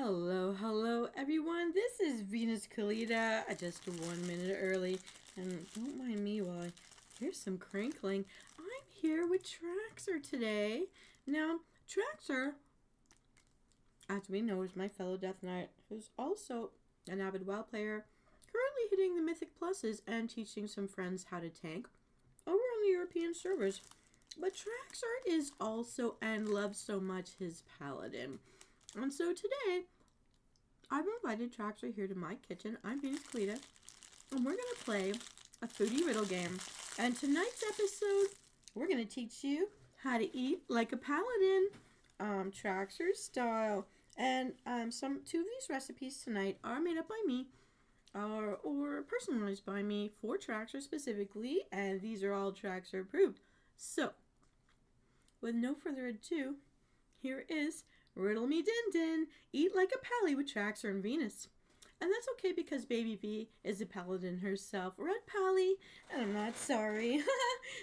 Hello, hello everyone. This is Venus Callida, just 1 minute early. And don't mind me while I hear some crinkling. I'm here with Traxer today. Now, Traxer, as we know, is my fellow Death Knight, who's also an avid WoW player, currently hitting the Mythic Pluses and teaching some friends how to tank over on the European servers. But Traxer is also and loves so much his Paladin. And so today, I've invited Traxer here to my kitchen. I'm Venus Callida, and we're going to play a foodie riddle game. And tonight's episode, we're going to teach you how to eat like a paladin, Traxer style. And two of these recipes tonight are made up by me, or personalized by me for Traxer specifically, and these are all Traxer approved. So, with no further ado, here is Riddle Me Din Din, eat like a pally with Traxer and Venus. And that's okay because Baby V is a paladin herself. Red Pally, and I'm not sorry.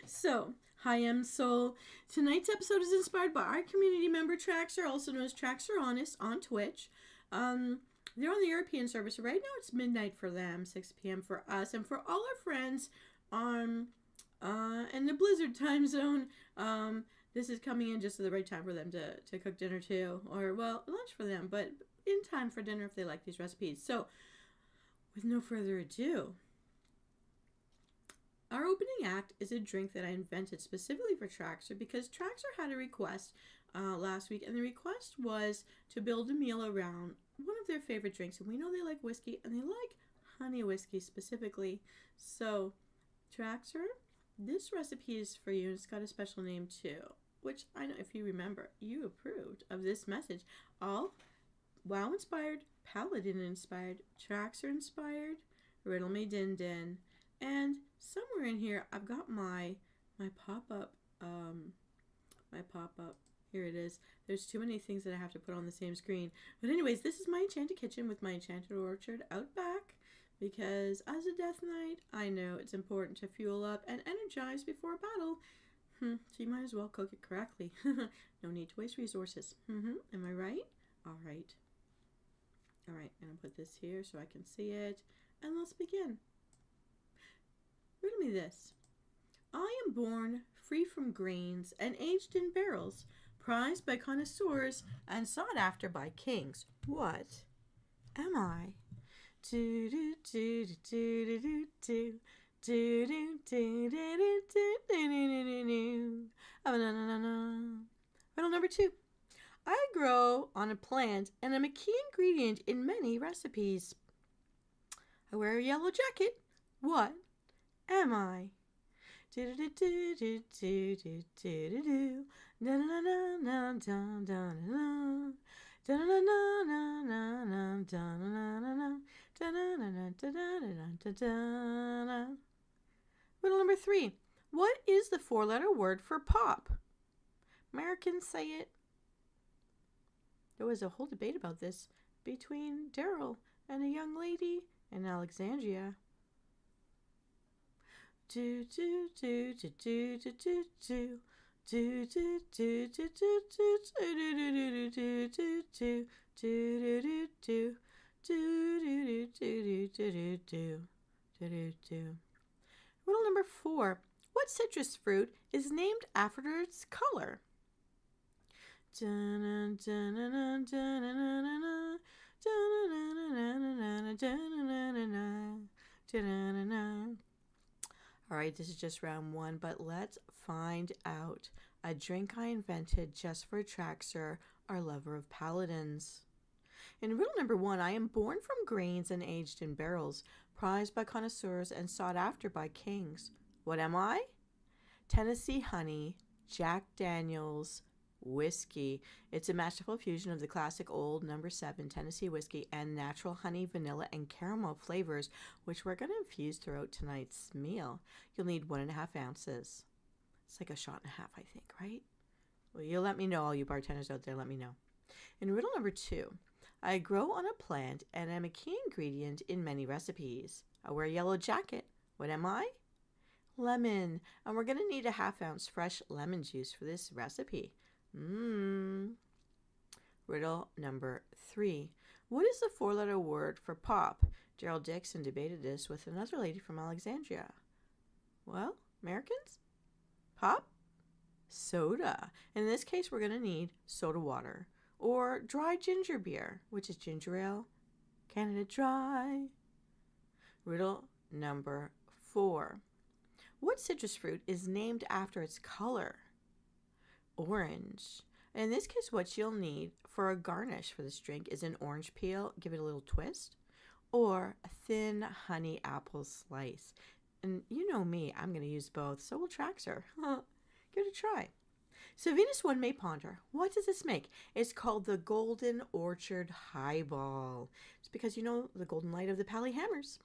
So, hi Msoul. Tonight's episode is inspired by our community member Traxer, also known as Traxer Honest on Twitch. They're on the European server, so right now it's midnight for them, 6 p.m. for us, and for all our friends in the Blizzard time zone. This is coming in just at the right time for them to cook dinner too. Or, well, lunch for them, but in time for dinner if they like these recipes. So, with no further ado, our opening act is a drink that I invented specifically for Traxer because Traxer had a request last week, and the request was to build a meal around one of their favorite drinks. And we know they like whiskey, and they like honey whiskey specifically. So, Traxer, this recipe is for you, and it's got a special name too, which I know, if you remember, you approved of this message. All WoW inspired, Paladin inspired, Traxer inspired, Riddle Me Din Din, and somewhere in here I've got my pop-up, here it is. There's too many things that I have to put on the same screen. But anyways, this is my enchanted kitchen with my enchanted orchard out back. Because as a Death Knight, I know it's important to fuel up and energize before a battle. So you might as well cook it correctly. No need to waste resources. Am I right? All right. All right, and I'll put this here so I can see it. And let's begin. Riddle me this. I am born free from grains and aged in barrels, prized by connoisseurs and sought after by kings. What am I? Do do do do do do do. Do do do do do do do do. Riddle number 2. I grow on a plant and am a key ingredient in many recipes. I wear a yellow jacket. What am I? Do do do do do do do do do. Da da da da da da da. Da da da da da da da da. Riddle number 3. What is the 4-letter word for pop? Americans say it. There was a whole debate about this between Daryl and a young lady in Alexandria. Do do do do do do do do. Do do do do do do do do do do do do do do do. Riddle number 4. What citrus fruit is named after its color? All right, this is just round 1, but let's find out. A drink I invented just for Traxer, our lover of paladins. In riddle number 1, I am born from grains and aged in barrels, prized by connoisseurs and sought after by kings. What am I? Tennessee honey, Jack Daniels, whiskey. It's a masterful fusion of the classic old number 7 Tennessee whiskey and natural honey, vanilla, and caramel flavors, which we're going to infuse throughout tonight's meal. You'll need 1.5 ounces. It's like a shot and a half, I think, right? Well, you'll let me know, all you bartenders out there, let me know. In riddle number 2, I grow on a plant and am a key ingredient in many recipes. I wear a yellow jacket. What am I? Lemon. And we're going to need a 1/2 ounce fresh lemon juice for this recipe. Riddle number 3. What is the 4-letter word for pop? Gerald Dixon debated this with another lady from Alexandria. Well, Americans? Pop? Soda. In this case, we're going to need soda water. Or dry ginger beer, which is ginger ale. Canada Dry. Riddle number 4. What citrus fruit is named after its color? Orange. In this case, what you'll need for a garnish for this drink is an orange peel, give it a little twist, or a thin honey apple slice. And you know me, I'm going to use both, so will Traxer. Give it a try. So Venus One may ponder, what does this make? It's called the Golden Orchard Highball. It's because you know the golden light of the Pally Hammers.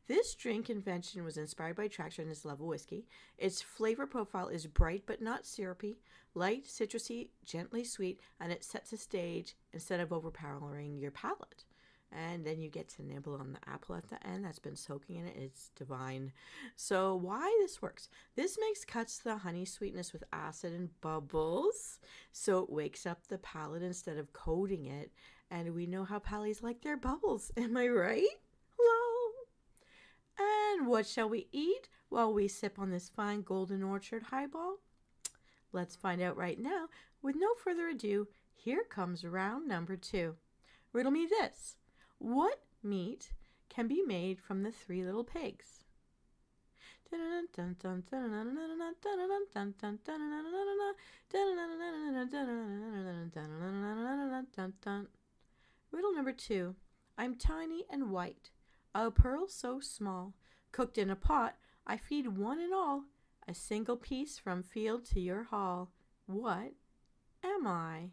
This drink invention was inspired by Traxer and his love of whiskey. Its flavor profile is bright but not syrupy, light, citrusy, gently sweet, and it sets the stage instead of overpowering your palate. And then you get to nibble on the apple at the end that's been soaking in it. It's divine. So why this works? This cuts the honey sweetness with acid and bubbles. So it wakes up the palate instead of coating it. And we know how Pallies like their bubbles. Am I right? Hello? And what shall we eat while we sip on this fine Golden Orchard Highball? Let's find out right now. With no further ado, here comes round number 2. Riddle me this. What meat can be made from the 3 little pigs? Riddle number 2. I'm tiny and white, a pearl so small. Cooked in a pot, I feed one and all. A single piece from field to your hall. What am I?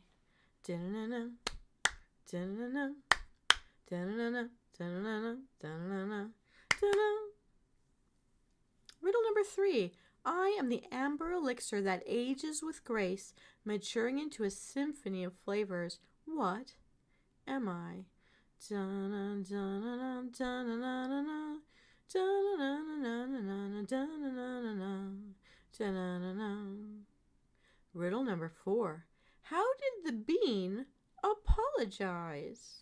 Riddle number 3. I am the amber elixir that ages with grace, maturing into a symphony of flavors. What am I? Riddle number 4. How did the bean apologize?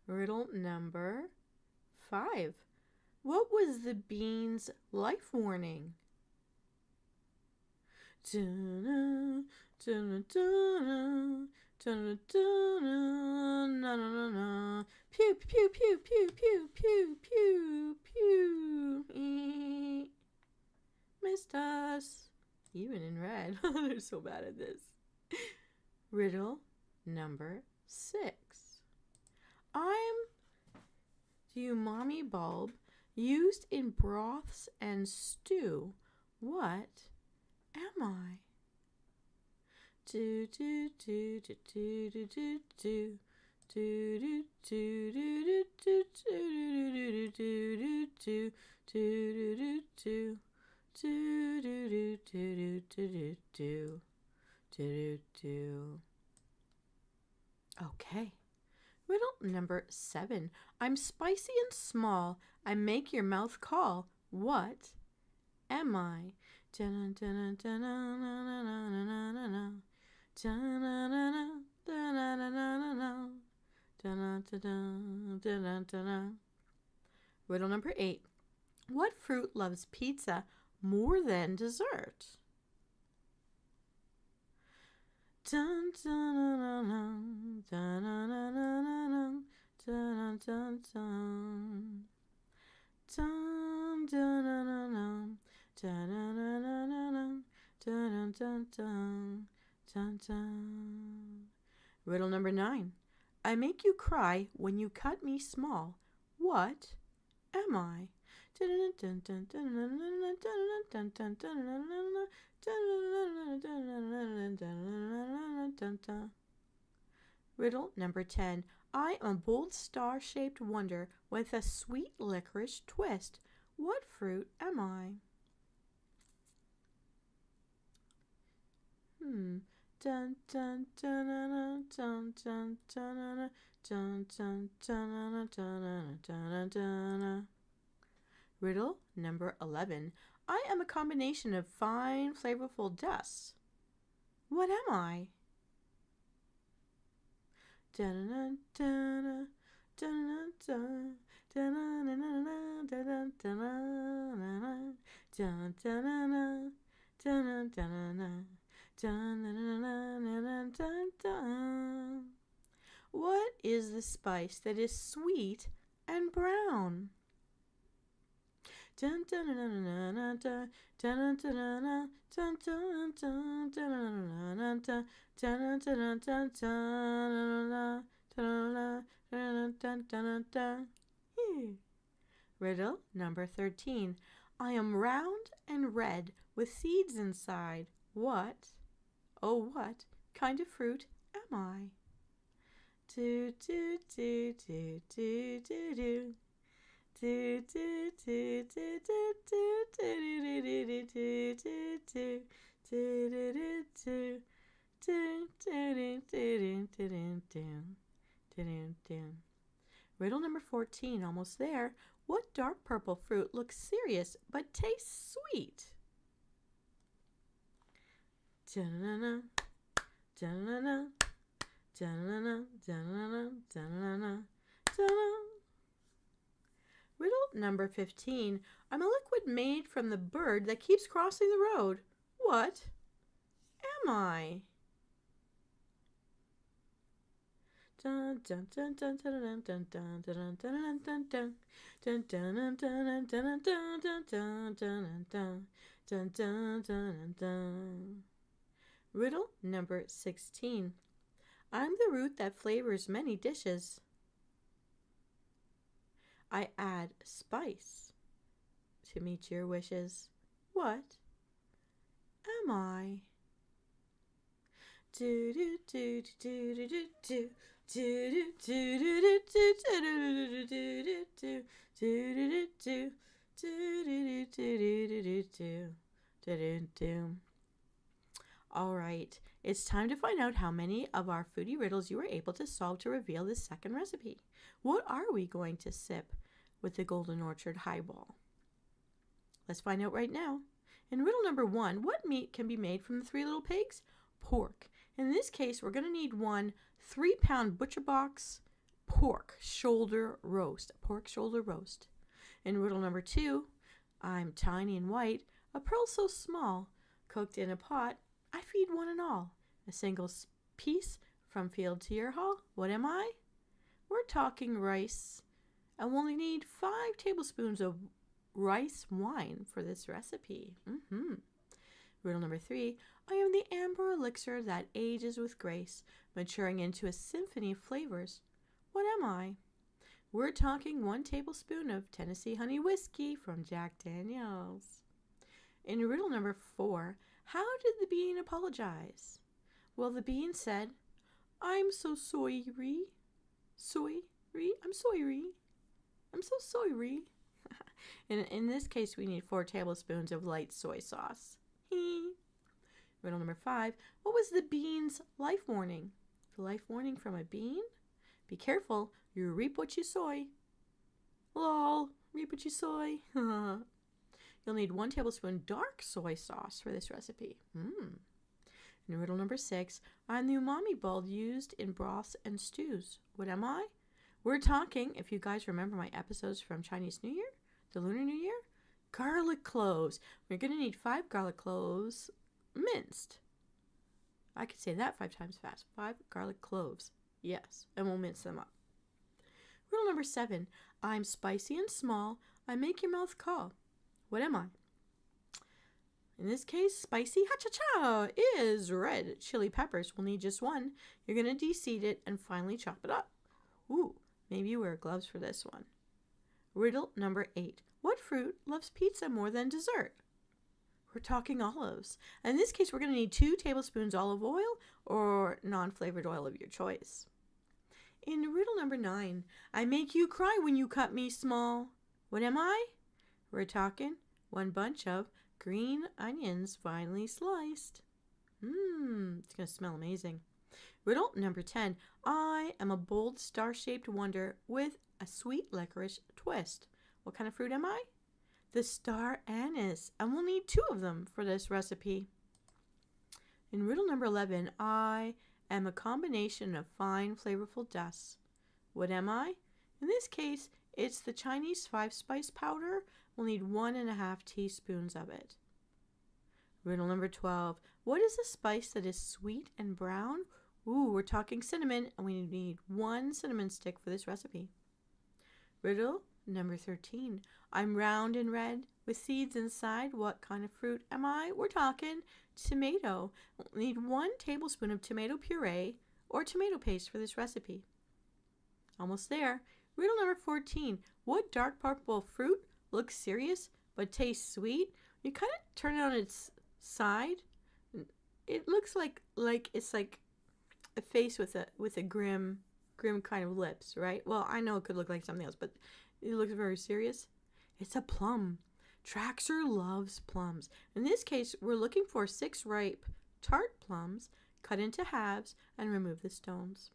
Riddle number 5. What was the bean's life warning? Pew, pew, pew, pew, pew, pew, pew, pew. Missed us. Even in red. They're so bad at this. Riddle number 6. I'm the umami bulb used in broths and stew. What am I? Do do do do do do do do do do do do do do do do do. Okay. Riddle number 7. I'm spicy and small. I make your mouth call. What am I? Riddle number 8. What fruit loves pizza more than dessert? Riddle number 9. I make you cry when you cut me small. What am I? Riddle number 10. I am a bold star-shaped wonder with a sweet licorice twist. What fruit am I? Dun dun dun dun dun dun dun dun dun dun dun dun dun dun. Riddle number 11. I am a combination of fine, flavorful dust. What am I? What is the spice that is sweet and brown? Riddle number 13. I am round and red with seeds inside. What, oh what, kind of fruit am I? Do do do do do do do. Do do do do do do do do do do do do. Riddle number 14, almost there. What dark purple fruit looks serious but tastes sweet? Da-na-na, da-na-na, da-na-na, da-na-na, da-na-na, da-na. Riddle number 15. I'm a liquid made from the bird that keeps crossing the road. What am I? Riddle number 16. I'm the root that flavors many dishes. I add spice to meet your wishes. What am I? Do do do do do do do do do do do do do do do. All right, it's time to find out how many of our foodie riddles you were able to solve to reveal this second recipe. What are we going to sip with the Golden Orchard highball? Let's find out right now. In riddle number 1, what meat can be made from the 3 little pigs? Pork. In this case, we're going to need 1 3-pound butcher box pork shoulder roast. Pork shoulder roast. In riddle number 2, I'm tiny and white, a pearl so small, cooked in a pot, I feed one and all. A single piece from field to your hall. What am I? We're talking rice. And we'll need 5 tablespoons of rice wine for this recipe. Riddle number 3. I am the amber elixir that ages with grace, maturing into a symphony of flavors. What am I? We're talking 1 tablespoon of Tennessee honey whiskey from Jack Daniels. In riddle number 4, how did the bean apologize? Well, the bean said, I'm so sorry. I'm sorry. I'm so sorry. In this case, we need 4 tablespoons of light soy sauce. Riddle number 5. What was the bean's life warning? The life warning from a bean? Be careful, you reap what you soy. Lol, reap what you soy. You'll need 1 tablespoon dark soy sauce for this recipe. In riddle number 6, I'm the umami bulb used in broths and stews. What am I? We're talking, if you guys remember my episodes from Chinese New Year, the Lunar New Year, garlic cloves. We're going to need 5 garlic cloves minced. I could say that 5 times fast. 5 garlic cloves. Yes, and we'll mince them up. Riddle number 7, I'm spicy and small. I make your mouth call. What am I? In this case, spicy ha-cha-cha is red chili peppers. We'll need just 1. You're going to de-seed it and finally chop it up. Ooh, maybe you wear gloves for this one. Riddle number 8. What fruit loves pizza more than dessert? We're talking olives. In this case, we're going to need 2 tablespoons olive oil or non-flavored oil of your choice. In riddle number 9, I make you cry when you cut me small. What am I? We're talking 1 bunch of green onions finely sliced. It's going to smell amazing. Riddle number 10. I am a bold star-shaped wonder with a sweet licorice twist. What kind of fruit am I? the star anise, and we'll need 2 of them for this recipe. In riddle number 11, I am a combination of fine, flavorful dust. What am I? In this case, it's the Chinese 5-spice powder. We'll need 1½ teaspoons of it. Riddle number 12, what is a spice that is sweet and brown? Ooh, we're talking cinnamon, and we need 1 cinnamon stick for this recipe. Riddle number 13, I'm round and red with seeds inside. What kind of fruit am I? We're talking tomato. We'll need 1 tablespoon of tomato puree or tomato paste for this recipe. Almost there. Riddle number 14, what dark purple fruit looks serious but tastes sweet? You kind of turn it on its side. It looks like it's like a face with a grim kind of lips, right? Well, I know it could look like something else, but it looks very serious. It's a plum. Traxer loves plums. In this case, we're looking for 6 ripe tart plums, cut into halves, and remove the stones.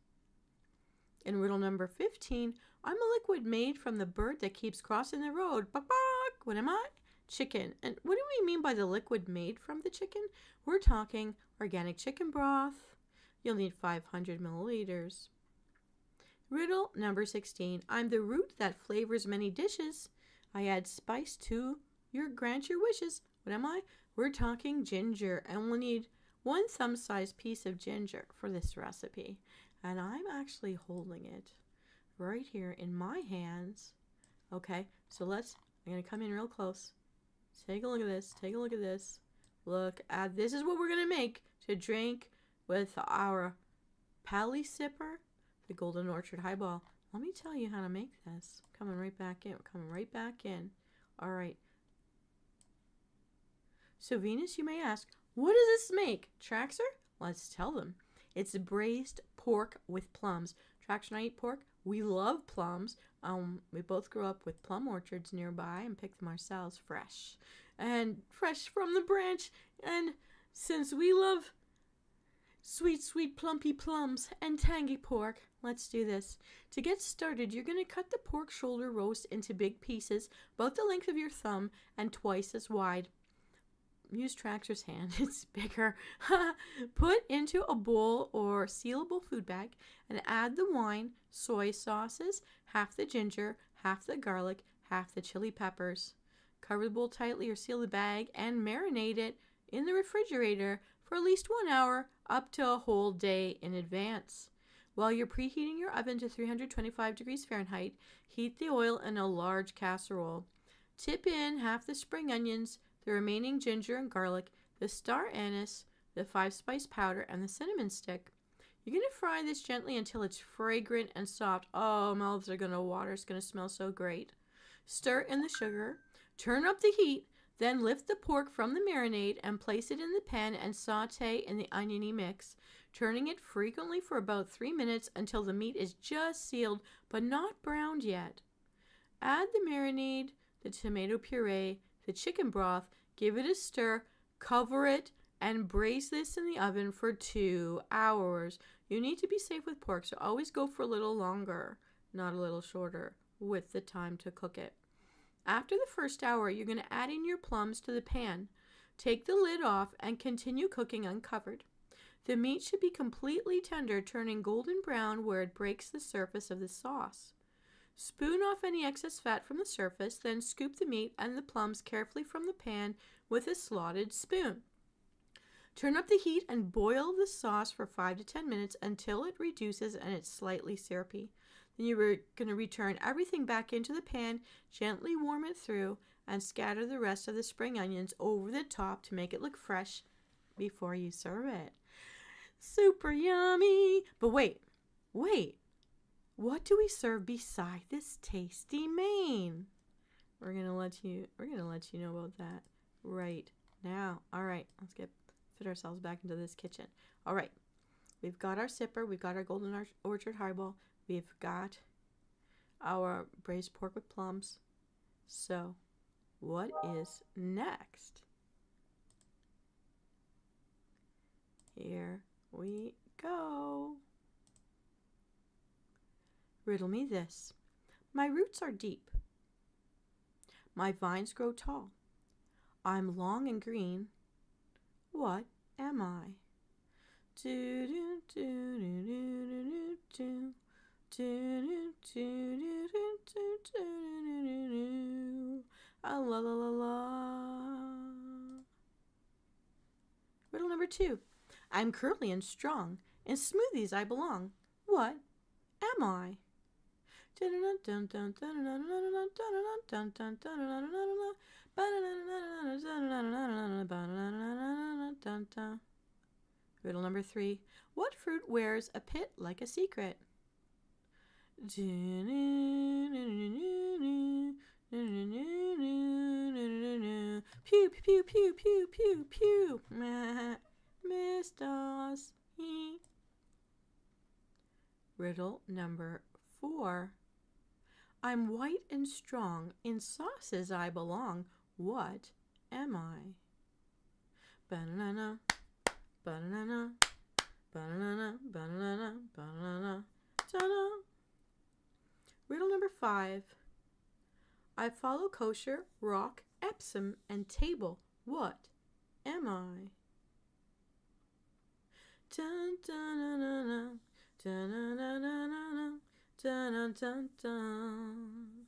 In riddle number 15, I'm a liquid made from the bird that keeps crossing the road. Bok bok. What am I? Chicken. And what do we mean by the liquid made from the chicken? We're talking organic chicken broth. You'll need 500 milliliters. Riddle number 16. I'm the root that flavors many dishes. I add spice to grant your wishes. What am I? We're talking ginger, and we'll need 1 thumb-sized piece of ginger for this recipe. And I'm actually holding it right here in my hands. Okay, so I'm going to come in real close. Take a look at this. Take a look at this. Look at this. Is what we're going to make to drink with our Pally Sipper, the Golden Orchard Highball. Let me tell you how to make this. Coming right back in. We're coming right back in. All right. So Venus, you may ask, what does this make? Traxer? Let's tell them. It's braised pork with plums. Traxer and I eat pork. We love plums. We both grew up with plum orchards nearby and picked them ourselves fresh. And fresh from the branch. And since we love sweet, sweet plumpy plums and tangy pork, let's do this. To get started, you're going to cut the pork shoulder roast into big pieces, about the length of your thumb and twice as wide. Use Traxer's hand, it's bigger. Put into a bowl or sealable food bag and add the wine, soy sauces, half the ginger, half the garlic, half the chili peppers. Cover the bowl tightly or seal the bag and marinate it in the refrigerator for at least 1 hour up to a whole day in advance. While you're preheating your oven to 325 degrees Fahrenheit, heat the oil in a large casserole. Tip in half the spring onions, the remaining ginger and garlic, the star anise, the 5-spice powder, and the cinnamon stick. You're going to fry this gently until it's fragrant and soft. Oh, mouths are going to water. It's going to smell so great. Stir in the sugar. Turn up the heat. Then lift the pork from the marinade and place it in the pan and saute in the oniony mix, turning it frequently for about 3 minutes until the meat is just sealed but not browned yet. Add the marinade, the tomato puree, the chicken broth, give it a stir, cover it, and braise this in the oven for 2 hours. You need to be safe with pork, so always go for a little longer, not a little shorter, with the time to cook it. After the first hour, you're going to add in your plums to the pan. Take the lid off and continue cooking uncovered. The meat should be completely tender, turning golden brown where it breaks the surface of the sauce. Spoon off any excess fat from the surface, then scoop the meat and the plums carefully from the pan with a slotted spoon. Turn up the heat and boil the sauce for 5 to 10 minutes until it reduces and it's slightly syrupy. Then you're going to return everything back into the pan, gently warm it through, and scatter the rest of the spring onions over the top to make it look fresh before you serve it. Super yummy! But wait. What do we serve beside this tasty main? We're gonna let you know about that right now. All right, let's fit ourselves back into this kitchen. All right, we've got our sipper, we've got our Golden Orchard Highball, we've got our braised pork with plums. So, what is next? Here we go. Riddle me this. My roots are deep. my vines grow tall. I'm long and green. What am I? Do do do do do do do do do do do. La la la la. Riddle number 2. I'm curly and strong. In smoothies I belong. What am I? Riddle number 3. What fruit wears a pit like a secret? Pew, pew, pew, pew, pew, pew. Missed us. Riddle number 4. I'm white and strong. In sauces I belong. What am I? Banana, banana, banana, banana, banana, banana. Riddle number 5. I follow kosher, rock, Epsom, and table. What am I? Dun, dun, dun, dun, dun, dun, dun, dun, dun, dun, dun, dun.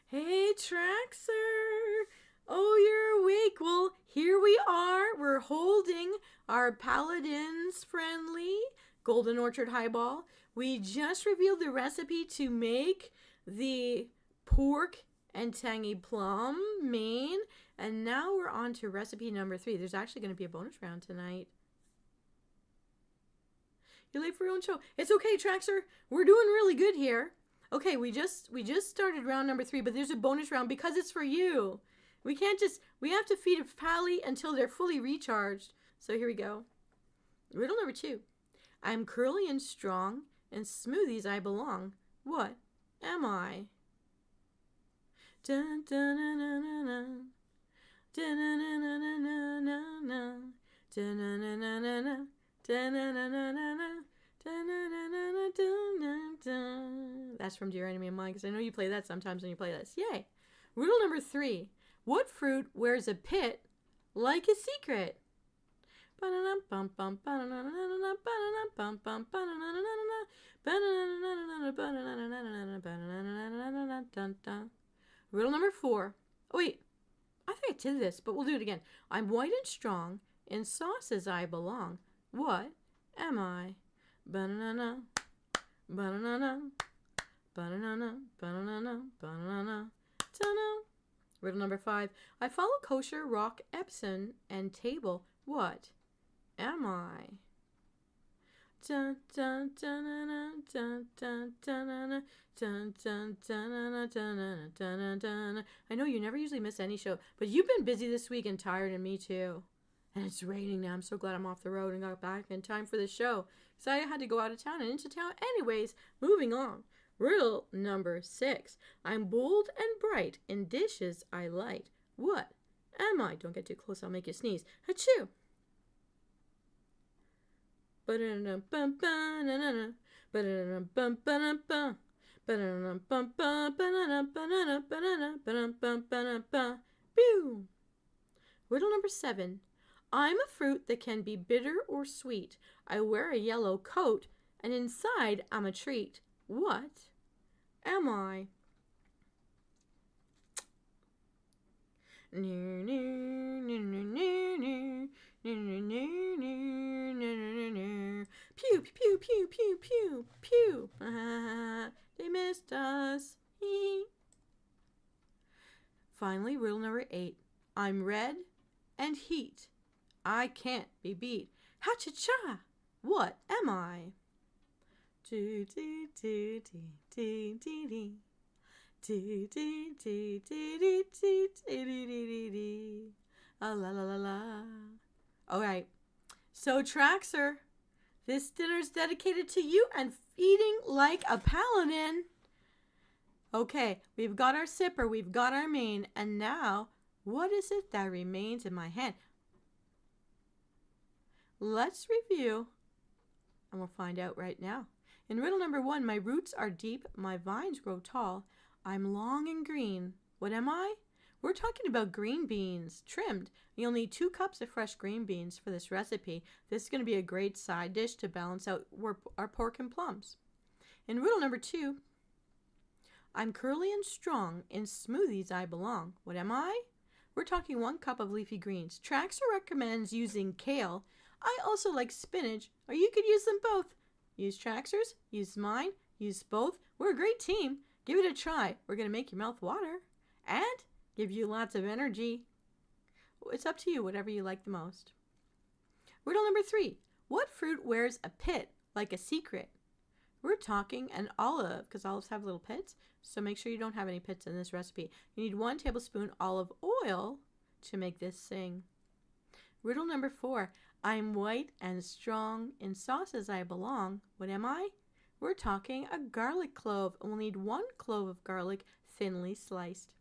Hey, Traxer! Oh, you're awake. Well, here we are. We're holding our Paladin's friendly Golden Orchard Highball. We just revealed the recipe to make the pork and tangy plum main. And now we're on to recipe number 3. There's actually going to be a bonus round tonight. You're late for your own show. It's okay, Traxer. We're doing really good here. Okay, we just started round number 3, but there's a bonus round because it's for you. We have to feed a pally until they're fully recharged. So here we go. Riddle number 2. I'm curly and strong. In smoothies I belong. What am I? Dun, dun, dun, dun, dun, dun. Dun, dun, dun, dun, dun, dun, dun. Dun, dun, dun, dun, dun, dun. Dun, dun, dun, dun, dun, dun. That's from Dear Enemy of Mine, because I know you play that sometimes when you play this. Yay! Riddle number 3. What fruit wears a pit like a secret? Riddle number 4. Oh, wait. I think I did this, but we'll do it again. I'm white and strong. In sauces I belong. What am I? Banana, banana, banana, banana, banana, banana. Riddle number 5. I follow kosher, rock, Epsom, and table. What am I? Dun, dun, dun, dun, dun, dun, dun, dun, dun, dun, dun, dun. I know you never usually miss any show, but you've been busy this week and tired, and me too. And it's raining now. I'm so glad I'm off the road and got back in time for this show, because I had to go out of town and into town anyways. Moving on. Riddle number 6. I'm bold and bright. In dishes I light. What am I? Don't get too close. I'll make you sneeze. Achoo! Riddle number 7. I'm a fruit that can be bitter or sweet. I wear a yellow coat, and inside I'm a treat. What am I? Pew, pew, pew, pew, pew, pew. They missed us. Finally, riddle number 8. I'm red and heat. I can't be beat. Ha-cha-cha! What am I? Do do do do do do do. Do do do do do do do do do. La la la la. All right. So Traxer, this dinner's dedicated to you and feeding like a paladin. Okay, we've got our sipper, we've got our main, and now what is it that remains in my hand? Let's review, and we'll find out right now. In riddle number 1, my roots are deep, my vines grow tall. I'm long and green. What am I? We're talking about green beans, trimmed. You'll need 2 cups of fresh green beans for this recipe. This is going to be a great side dish to balance out our pork and plums. In riddle number 2, I'm curly and strong, in smoothies I belong. What am I? We're talking 1 cup of leafy greens. Traxer recommends using kale. I also like spinach, or you could use them both. Use Traxer's, use mine, use both. We're a great team. Give it a try. We're going to make your mouth water and give you lots of energy. It's up to you, whatever you like the most. Riddle number 3. What fruit wears a pit like a secret? We're talking an olive, because olives have little pits, so make sure you don't have any pits in this recipe. You need 1 tablespoon olive oil to make this sing. Riddle number 4. I'm white and strong, in sauces I belong. What am I? We're talking a garlic clove, and we'll need 1 clove of garlic thinly sliced.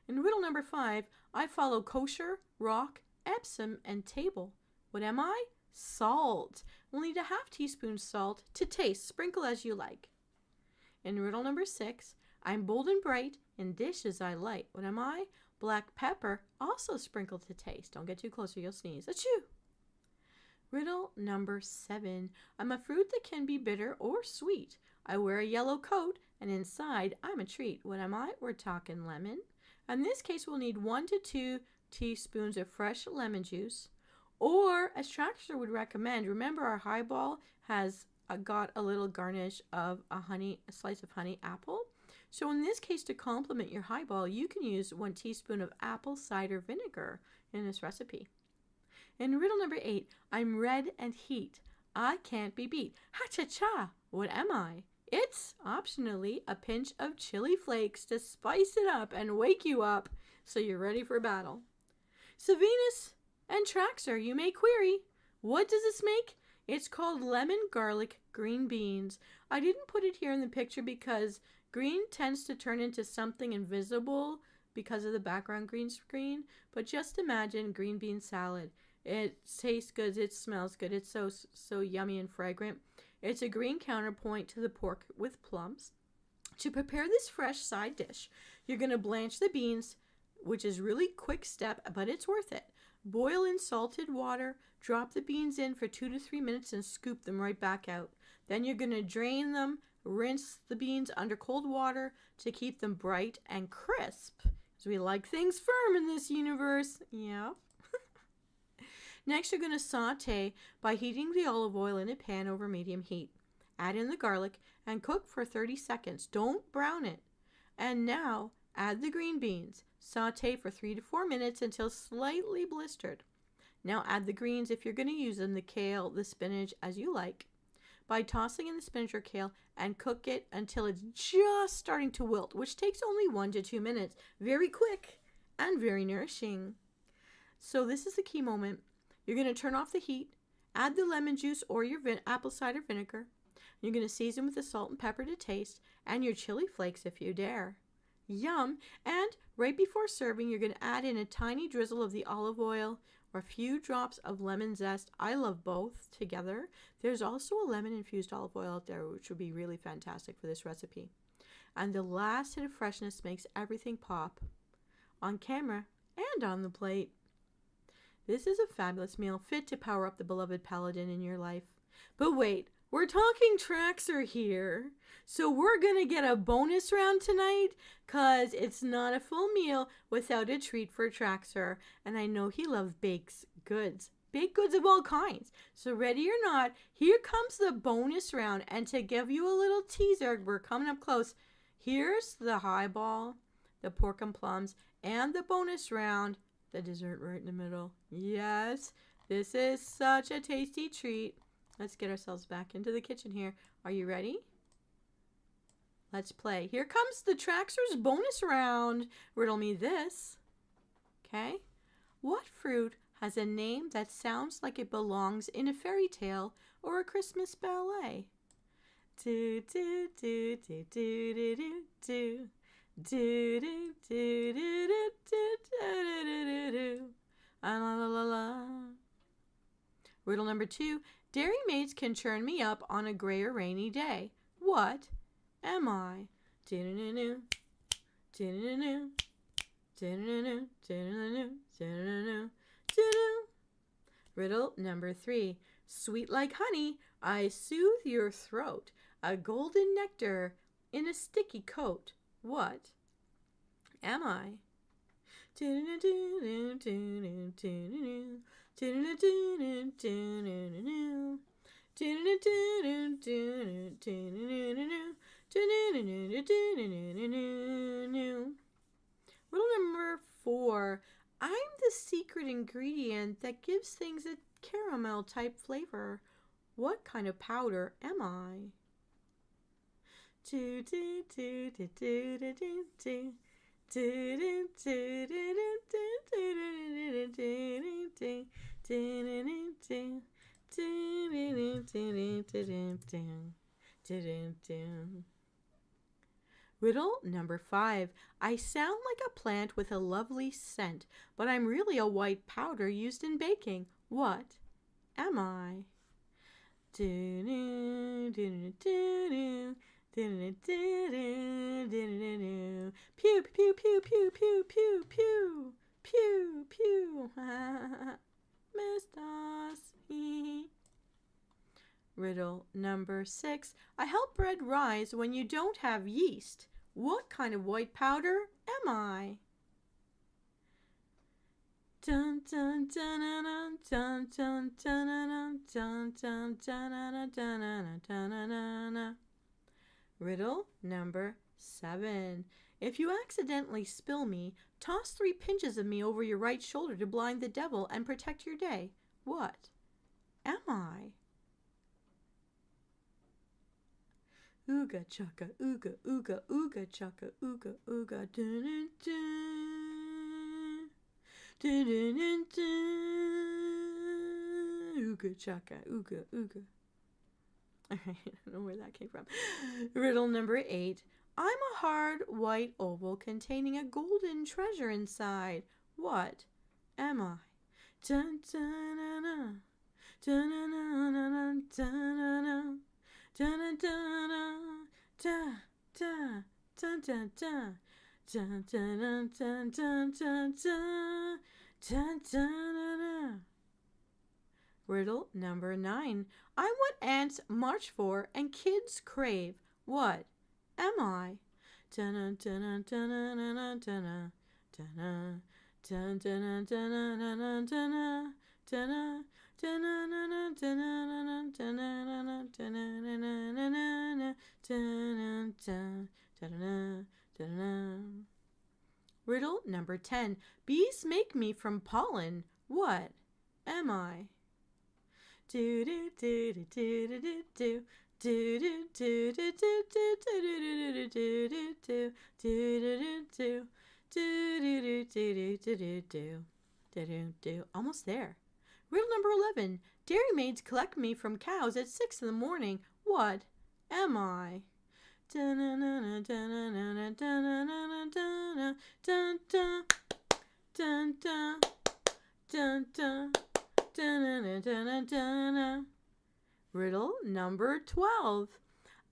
In riddle number 5, I follow kosher, rock, Epsom, and table. What am I? Salt. We'll need a ½ teaspoon salt to taste. Sprinkle as you like. In riddle number 6, I'm bold and bright, in dishes I light. What am I? Black pepper, also sprinkled to taste. Don't get too close or you'll sneeze. Achoo! Riddle number 7, I'm a fruit that can be bitter or sweet. I wear a yellow coat, and inside I'm a treat. What am I? We're talking lemon. In this case, we'll need 1 to 2 teaspoons of fresh lemon juice. Or, as Traxer would recommend, remember our highball has got a little garnish of a slice of honey apple. So in this case, to complement your highball, you can use 1 teaspoon of apple cider vinegar in this recipe. In riddle number 8, I'm red and heat. I can't be beat. Ha-cha-cha! What am I? It's, optionally, a pinch of chili flakes to spice it up and wake you up so you're ready for battle. So Venus and Traxer, you may query, what does this make? It's called lemon garlic green beans. I didn't put it here in the picture because green tends to turn into something invisible because of the background green screen, but just imagine green bean salad. It tastes good, it smells good, it's so yummy and fragrant. It's a green counterpoint to the pork with plums. To prepare this fresh side dish, you're going to blanch the beans, which is a really quick step, but it's worth it. Boil in salted water, drop the beans in for 2 to 3 minutes and scoop them right back out. Then you're going to drain them, rinse the beans under cold water to keep them bright and crisp. Because we like things firm in this universe. Yeah. Next, you're going to saute by heating the olive oil in a pan over medium heat. Add in the garlic and cook for 30 seconds. Don't brown it. And now, add the green beans. Saute for 3 to 4 minutes until slightly blistered. Now add the greens if you're going to use them, the kale, the spinach, as you like. By tossing in the spinach or kale and cook it until it's just starting to wilt, which takes only 1 to 2 minutes. Very quick and very nourishing. So this is the key moment. You're going to turn off the heat, add the lemon juice or your apple cider vinegar. You're going to season with the salt and pepper to taste and your chili flakes if you dare. Yum! And right before serving, you're going to add in a tiny drizzle of the olive oil or a few drops of lemon zest. I love both together. There's also a lemon-infused olive oil out there, which would be really fantastic for this recipe. And the last hit of freshness makes everything pop on camera and on the plate. This is a fabulous meal fit to power up the beloved Paladin in your life. But wait, we're talking Traxer here. So we're going to get a bonus round tonight because it's not a full meal without a treat for Traxer. And I know he loves baked goods of all kinds. So ready or not, here comes the bonus round. And to give you a little teaser, we're coming up close. Here's the highball, the pork and plums, and the bonus round. The dessert right in the middle. Yes, this is such a tasty treat. Let's get ourselves back into the kitchen here. Are you ready? Let's play. Here comes the Traxer's bonus round. Riddle me this. Okay. What fruit has a name that sounds like it belongs in a fairy tale or a Christmas ballet? Do do do do do do do do. Do do do do do do do do do. La la la la. Riddle number 2. Dairy maids can churn me up on a gray or rainy day. What am I? Do do do do do do do. Riddle number 3. Sweet like honey, I soothe your throat. A golden nectar in a sticky coat. What am I? Riddle number 4. I'm the secret ingredient that gives things a caramel type flavor. What kind of powder am I? Riddle number 5. I sound like a plant with a lovely scent, but I'm really a white powder used in baking. What am I? Pew, pew, pew, pew, pew, pew, pew, pew, pew. Missed us. Riddle number 6. I help bread rise when you don't have yeast. What kind of white powder am I? Dun dun dun dun dun dun dun dun dun dun dun dun. Riddle number 7. If you accidentally spill me, toss 3 pinches of me over your right shoulder to blind the devil and protect your day. What am I? Ooga chaka, ooga, ooga, ooga chaka, ooga, ooga, dun dun dun. Dun dun dun dun. Ooga chaka, ooga, ooga. Alright, I don't know where that came from. Riddle number 8. I'm a hard white oval containing a golden treasure inside. What am I? Dun dun dun dun. Dun dun dun dun dun. Dun dun dun dun dun dun dun dun dun dun dun dun dun. Riddle number 9. I'm what ants march for and kids crave. What am I? Dun dun dun dun dun dun dun dun dun dun dun. Riddle number 10. Bees make me from pollen. What am I? Do do do do do do do. Do do do do do do do do do do do. Almost there. Riddle number 11. Dairy maids collect me from cows at 6 in the morning. What am I? Riddle number 12.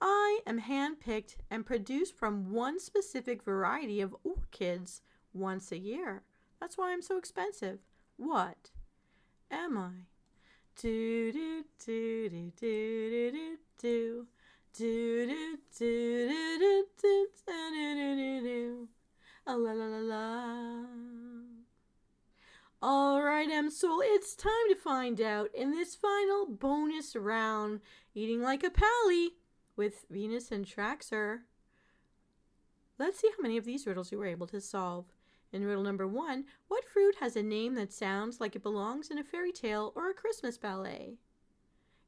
I am handpicked and produced from one specific variety of orchids once a year. That's why I'm so expensive. What am I? Do do do do do do do do do do do do do do. La la la la. All right, Msoul, it's time to find out in this final bonus round, eating like a pally with Venus and Traxer. Let's see how many of these riddles you were able to solve. In riddle number 1, what fruit has a name that sounds like it belongs in a fairy tale or a Christmas ballet?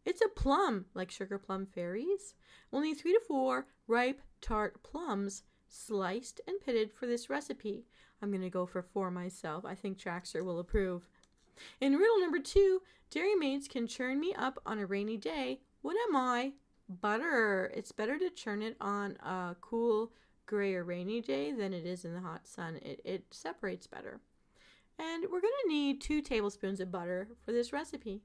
It's a plum, like sugar plum fairies. We'll need 3 to 4 ripe, tart plums, sliced and pitted for this recipe. I'm going to go for 4 myself. I think Traxer will approve. In riddle number 2, dairy maids can churn me up on a rainy day. What am I? Butter. It's better to churn it on a cool, gray or rainy day than it is in the hot sun. It separates better. And we're going to need 2 tablespoons of butter for this recipe.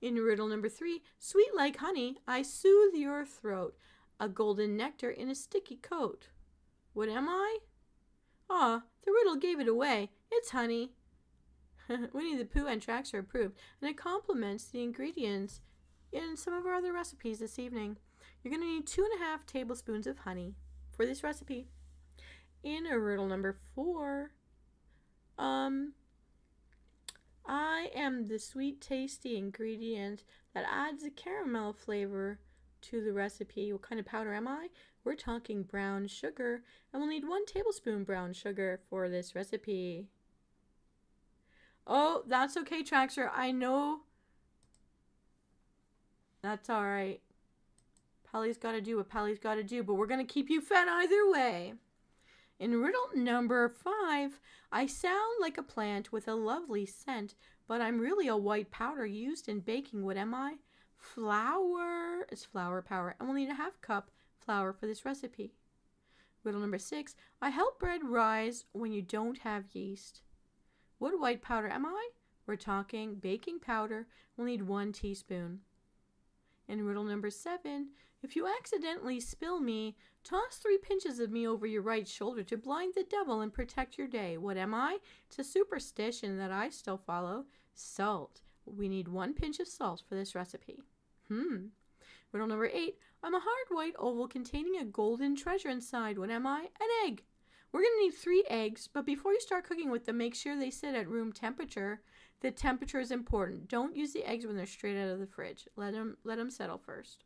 In riddle number 3, sweet like honey, I soothe your throat. A golden nectar in a sticky coat. What am I? Aw, the riddle gave it away. It's honey. Winnie the Pooh and Traxer approved, and it complements the ingredients in some of our other recipes this evening. You're going to need 2.5 tablespoons of honey for this recipe. In a riddle number 4, I am the sweet, tasty ingredient that adds a caramel flavor to the recipe. What kind of powder am I? We're talking brown sugar, and we'll need 1 tablespoon brown sugar for this recipe. Oh, that's okay, Traxer. I know. That's all right. Pally's got to do what Pally's got to do, but we're going to keep you fed either way. In riddle number 5, I sound like a plant with a lovely scent, but I'm really a white powder used in baking. What am I? Flour is flour power, and we'll need a 1/2 cup flour for this recipe. Riddle number 6, I help bread rise when you don't have yeast. What white powder am I? We're talking baking powder. We'll need 1 teaspoon. In riddle number 7, if you accidentally spill me, toss 3 pinches of me over your right shoulder to blind the devil and protect your day. What am I? It's a superstition that I still follow. Salt. We need 1 pinch of salt for this recipe. Riddle number 8, I'm a hard white oval containing a golden treasure inside. What am I? An egg. We're going to need 3 eggs, but before you start cooking with them, make sure they sit at room temperature. The temperature is important. Don't use the eggs when they're straight out of the fridge. Let them settle first.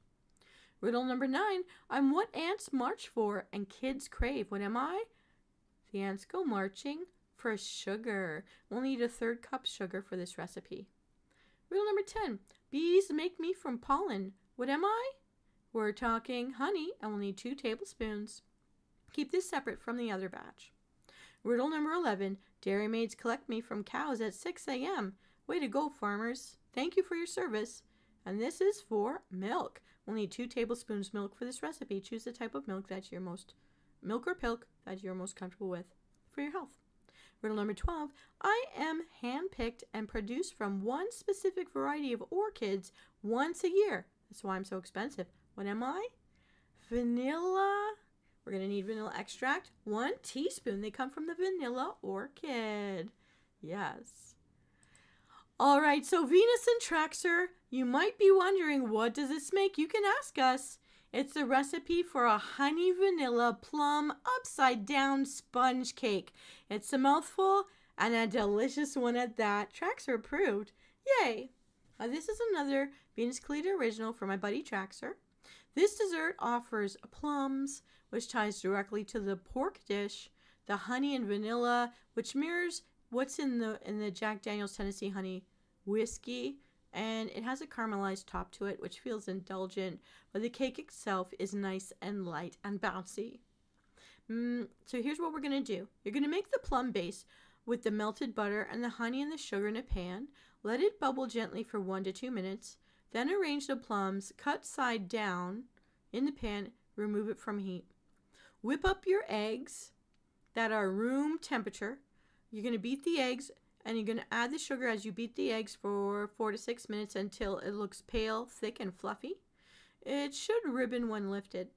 Riddle number 9, I'm what ants march for and kids crave. What am I? The ants go marching for sugar. We'll need a 1/3 cup sugar for this recipe. Riddle number 10, bees make me from pollen. What am I? We're talking honey, and we'll need 2 tablespoons. Keep this separate from the other batch. Riddle number 11, dairy maids collect me from cows at 6 a.m. Way to go, farmers. Thank you for your service. And this is for milk. We'll need 2 tablespoons milk for this recipe. Choose the type of milk that you're milk or pilk that you're most comfortable with for your health. Riddle number 12, I am handpicked and produced from 1 specific variety of orchids once a year. That's why I'm so expensive. What am I? Vanilla. We're going to need vanilla extract, 1 teaspoon. They come from the vanilla orchid. Yes. All right, so Venus and Traxer, you might be wondering, what does this make? You can ask us. It's the recipe for a honey vanilla plum upside down sponge cake. It's a mouthful and a delicious one at that. Traxer approved. Yay. This is another Venus Callida original for my buddy Traxer. This dessert offers plums, which ties directly to the pork dish, the honey and vanilla, which mirrors what's in the Jack Daniel's Tennessee Honey whiskey, and it has a caramelized top to it, which feels indulgent, but the cake itself is nice and light and bouncy. So here's what we're going to do. You're going to make the plum base with the melted butter and the honey and the sugar in a pan. Let it bubble gently for 1 to 2 minutes. Then arrange the plums, cut side down in the pan, remove it from heat. Whip up your eggs that are room temperature. You're going to beat the eggs, and you're going to add the sugar as you beat the eggs for 4 to 6 minutes until it looks pale, thick, and fluffy. It should ribbon when lifted.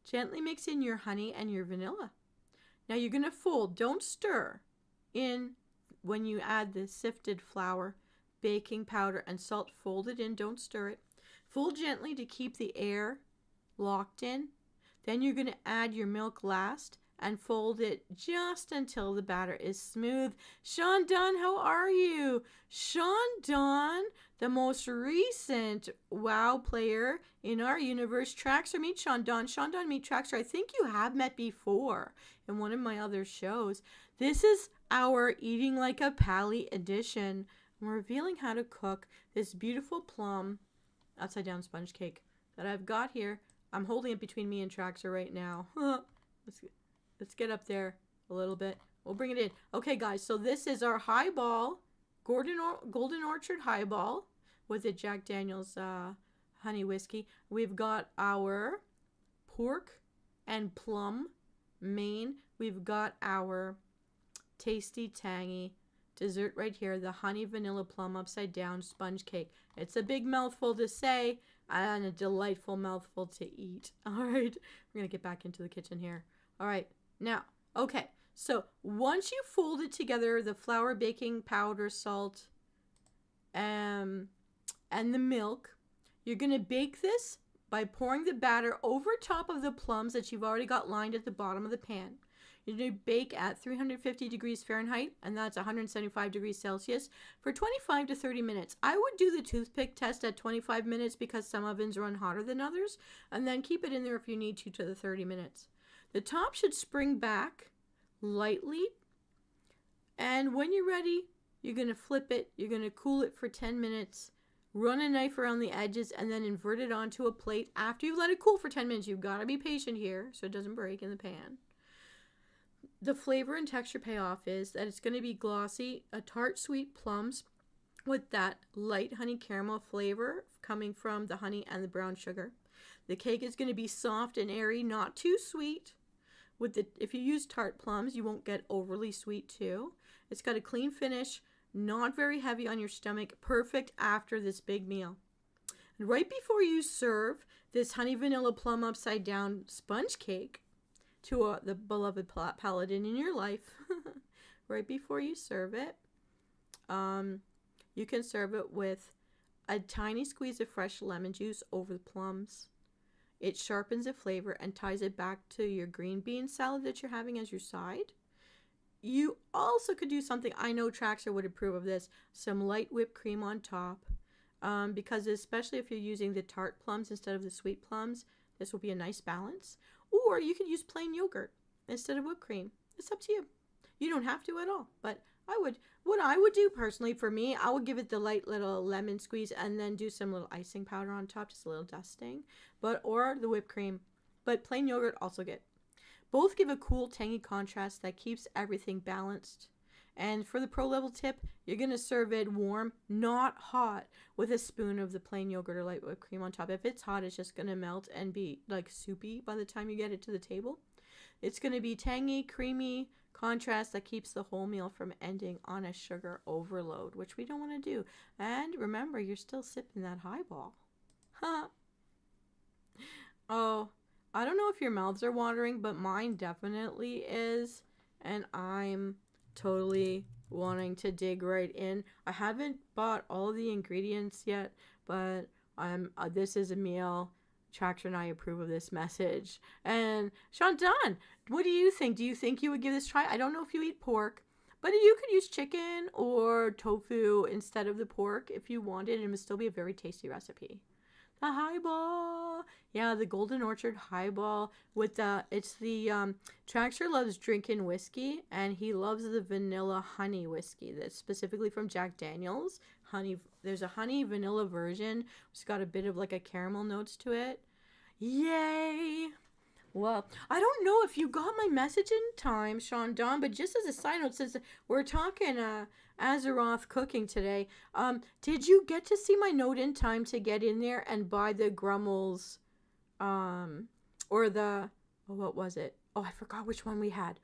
Gently mix in your honey and your vanilla. Now you're going to fold, don't stir, in when you add the sifted flour, baking powder, and salt. Fold it in, don't stir it. Fold gently to keep the air locked in. Then you're going to add your milk last and fold it just until the batter is smooth. Sean Dunn, how are you? Sean Dunn, the most recent WoW player in our universe. Traxer, meet Sean Dunn. Sean Dunn, meet Traxer. I think you have met before in one of my other shows. This is our Eating Like a Pally edition. I'm revealing how to cook this beautiful plum upside down sponge cake that I've got here. I'm holding it between me and Traxer right now. Let's get up there a little bit. We'll bring it in. Okay, guys, so this is our highball, Golden Orchard highball with the Jack Daniel's honey whiskey. We've got our pork and plum main. We've got our tasty, tangy dessert right here, the honey vanilla plum upside down sponge cake. It's a big mouthful to say and a delightful mouthful to eat. All right, we're going to get back into the kitchen here. All right, now, okay, So once you fold it together, the flour, baking powder, salt, and the milk, you're going to bake this by pouring the batter over top of the plums that you've already got lined at the bottom of the pan. You're going to bake at 350 degrees Fahrenheit, and that's 175 degrees Celsius, for 25 to 30 minutes. I would do the toothpick test at 25 minutes because some ovens run hotter than others, and then keep it in there if you need to the 30 minutes. The top should spring back lightly, and when you're ready, you're going to flip it. You're going to cool it for 10 minutes, run a knife around the edges, and then invert it onto a plate after you've let it cool for 10 minutes. You've got to be patient here so it doesn't break in the pan. The flavor and texture payoff is that it's going to be glossy, a tart sweet plums with that light honey caramel flavor coming from the honey and the brown sugar. The cake is going to be soft and airy, not too sweet. If you use tart plums, you won't get overly sweet too. It's got a clean finish, not very heavy on your stomach, perfect after this big meal. And right before you serve this honey vanilla plum upside down sponge cake to the beloved Paladin in your life, right before you serve it, you can serve it with a tiny squeeze of fresh lemon juice over the plums. It sharpens the flavor and ties it back to your green bean salad that you're having as your side. You also could do something, I know Traxer would approve of this, some light whipped cream on top, because especially if you're using the tart plums instead of the sweet plums, this will be a nice balance. Or you could use plain yogurt instead of whipped cream. It's up to you. You don't have to at all, but what I would do personally for me, I would give it the light little lemon squeeze and then do some little icing powder on top, just a little dusting, or the whipped cream, but plain yogurt also good. Both give a cool tangy contrast that keeps everything balanced. And for the pro level tip, you're going to serve it warm, not hot, with a spoon of the plain yogurt or light whipped cream on top. If it's hot, it's just going to melt and be like soupy by the time you get it to the table. It's going to be tangy, creamy contrast that keeps the whole meal from ending on a sugar overload, which we don't want to do. And remember, you're still sipping that highball. Oh, I don't know if your mouths are watering, but mine definitely is. And I'm totally wanting to dig right in. I haven't bought all the ingredients yet, but this is a meal. Traxer and I approve of this message. And Sean Don, what do you think? Do you think you would give this a try? I don't know if you eat pork, but you could use chicken or tofu instead of the pork if you wanted, and it would still be a very tasty recipe. The highball. Yeah, the Golden Orchard highball with Traxer loves drinking whiskey, and he loves the vanilla honey whiskey that's specifically from Jack Daniel's. There's a honey vanilla version. It's got a bit of like a caramel notes to it. Yay! Well, I don't know if you got my message in time, Sean Don, but just as a side note, since we're talking Azeroth cooking today, did you get to see my note in time to get in there and buy the Grummels, what was it? Oh, I forgot which one we had.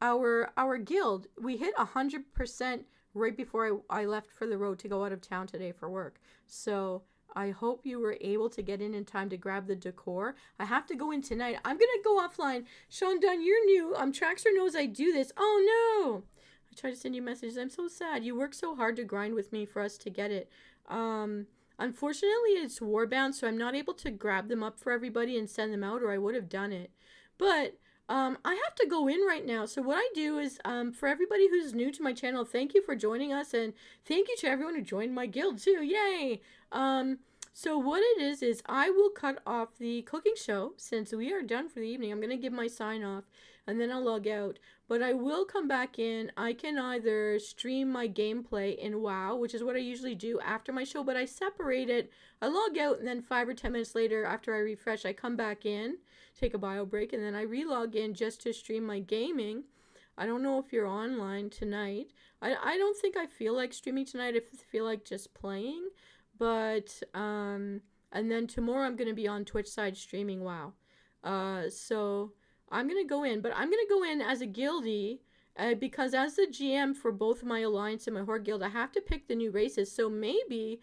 Our guild, we hit 100% right before I left for the road to go out of town today for work. So I hope you were able to get in time to grab the decor. I have to go in tonight. I'm going to go offline. Sean Dunn, you're new. Traxer knows I do this. Oh, no. I tried to send you messages. I'm so sad. You worked so hard to grind with me for us to get it. Unfortunately, it's warbound, so I'm not able to grab them up for everybody and send them out, or I would have done it. But I have to go in right now. So what I do is, for everybody who's new to my channel, thank you for joining us, and thank you to everyone who joined my guild too. Yay! So what it is I will cut off the cooking show since we are done for the evening. I'm going to give my sign off and then I'll log out. But I will come back in. I can either stream my gameplay in WoW, which is what I usually do after my show, but I separate it. I log out and then 5 or 10 minutes later after I refresh, I come back in, take a bio break, and then I re-log in just to stream my gaming. I don't know if you're online tonight. I don't think I feel like streaming tonight. I feel like just playing. But, and then tomorrow I'm going to be on Twitch side streaming WoW. So I'm going to go in, but I'm going to go in as a guildie, because as the GM for both my Alliance and my Horde Guild, I have to pick the new races. So maybe,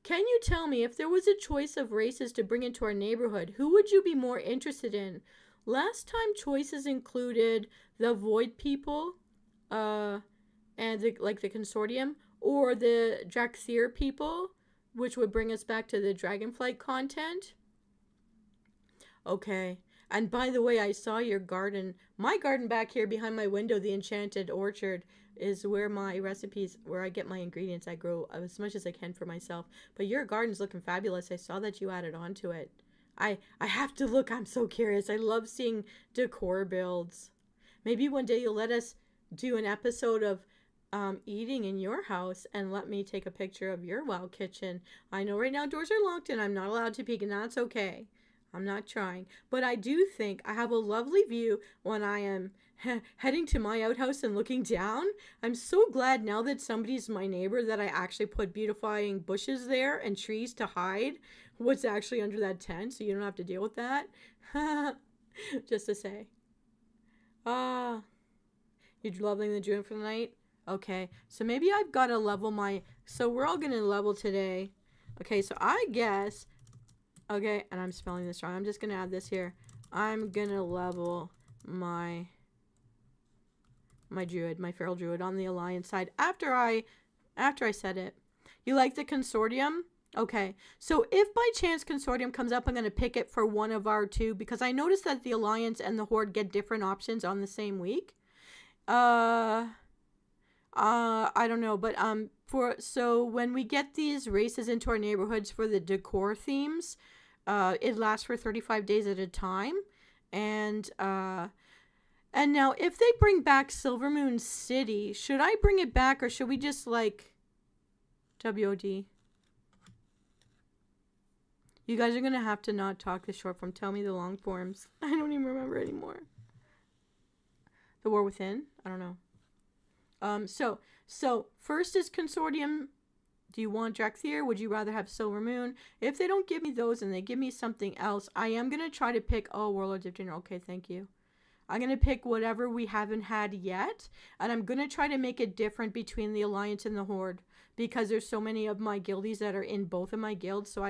can you tell me if there was a choice of races to bring into our neighborhood, who would you be more interested in? Last time choices included the Void people, and the consortium, or the Traxer people, which would bring us back to the Dragonflight content. Okay. And by the way, I saw your garden. My garden back here behind my window, the Enchanted Orchard, is where my recipes, where I get my ingredients. I grow as much as I can for myself. But your garden's looking fabulous. I saw that you added on to it. I have to look. I'm so curious. I love seeing decor builds. Maybe one day you'll let us do an episode of eating in your house and let me take a picture of your wild kitchen. I know right now doors are locked and I'm not allowed to peek, and that's okay. I'm not trying. But I do think I have a lovely view when I am heading to my outhouse and looking down. I'm so glad now that somebody's my neighbor that I actually put beautifying bushes there and trees to hide what's actually under that tent, so you don't have to deal with that. Just to say. You're leveling the druid for the night? Okay, so maybe I've got to level my... So we're all going to level today. Okay, so I guess... Okay, and I'm spelling this wrong. I'm just going to add this here. I'm going to level my druid, my feral druid on the alliance side after I said it. You like the consortium? Okay, so if by chance consortium comes up, I'm going to pick it for one of our two, because I noticed that the alliance and the horde get different options on the same week. I don't know, but so when we get these races into our neighborhoods for the decor themes, it lasts for 35 days at a time. And now if they bring back Silvermoon City, should I bring it back, or should we just like WOD? You guys are going to have to not talk the short form. Tell me the long forms. I don't even remember anymore. The War Within? I don't know. So first is Consortium. Do you want Traxer? Would you rather have Silvermoon? If they don't give me those and they give me something else, I am going to try to pick... Oh, Warlords of General. Okay, thank you. I'm going to pick whatever we haven't had yet. And I'm going to try to make it different between the Alliance and the Horde, because there's so many of my guildies that are in both of my guilds. So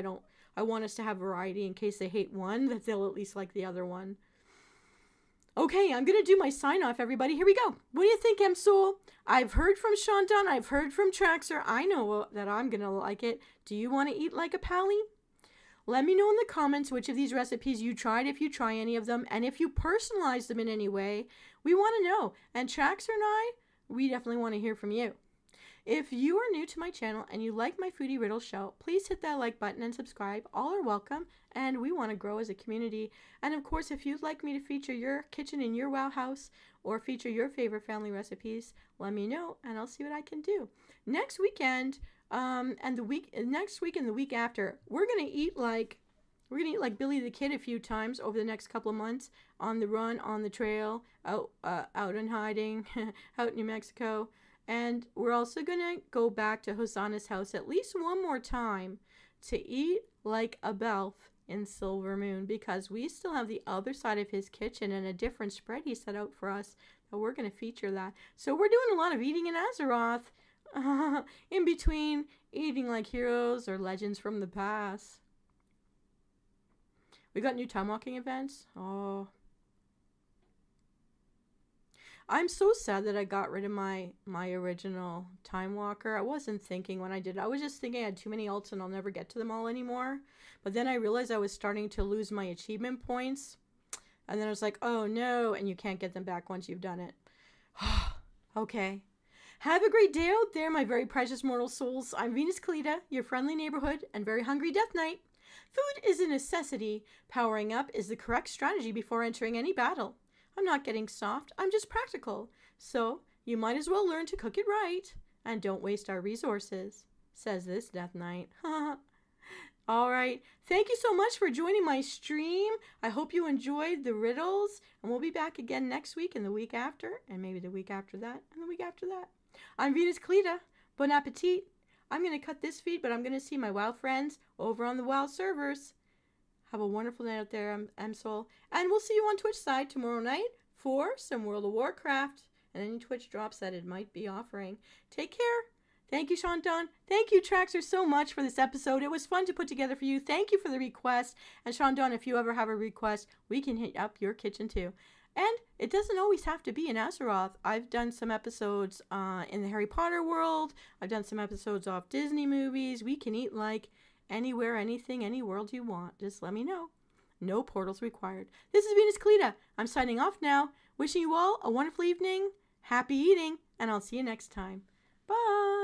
I want us to have variety in case they hate one, that they'll at least like the other one. Okay, I'm going to do my sign-off, everybody. Here we go. What do you think, Msoul? I've heard from Shantan. I've heard from Traxer. I know that I'm going to like it. Do you want to eat like a pally? Let me know in the comments which of these recipes you tried, if you try any of them, and if you personalize them in any way. We want to know. And Traxer and I, we definitely want to hear from you. If you are new to my channel and you like my Foodie Riddle show, please hit that like button and subscribe. All are welcome, and we want to grow as a community. And of course, if you'd like me to feature your kitchen in your WoW house or feature your favorite family recipes, let me know and I'll see what I can do. Next weekend, next week and the week after, we're gonna eat like Billy the Kid a few times over the next couple of months, on the run, on the trail, out and hiding, out in New Mexico. And we're also going to go back to Hosanna's house at least one more time to eat like a Belf in Silvermoon, because we still have the other side of his kitchen and a different spread he set out for us, but we're going to feature that. So we're doing a lot of eating in Azeroth, in between eating like heroes or legends from the past. We got new time walking events. Oh, I'm so sad that I got rid of my original Time Walker. I wasn't thinking when I did it. I was just thinking I had too many alts and I'll never get to them all anymore. But then I realized I was starting to lose my achievement points. And then I was like, oh no, and you can't get them back once you've done it. Okay. Have a great day out there, my very precious mortal souls. I'm Venus Callida, your friendly neighborhood and very hungry Death Knight. Food is a necessity. Powering up is the correct strategy before entering any battle. I'm not getting soft, I'm just practical. So, you might as well learn to cook it right. And don't waste our resources, says this Death Knight. Alright, thank you so much for joining my stream. I hope you enjoyed the riddles. And we'll be back again next week and the week after. And maybe the week after that and the week after that. I'm Venus Callida. Bon appetit. I'm going to cut this feed, but I'm going to see my WoW friends over on the WoW servers. Have a wonderful night out there, Msoul. And we'll see you on Twitch side tomorrow night for some World of Warcraft and any Twitch drops that it might be offering. Take care. Thank you, Shandon. Thank you, Traxer, so much for this episode. It was fun to put together for you. Thank you for the request. And Shandon, if you ever have a request, we can hit up your kitchen too. And it doesn't always have to be in Azeroth. I've done some episodes in the Harry Potter world. I've done some episodes off Disney movies. We can eat like anywhere, anything, any world you want. Just let me know. No portals required. This is Venus Callida. I'm signing off now. Wishing you all a wonderful evening, happy eating, and I'll see you next time. Bye.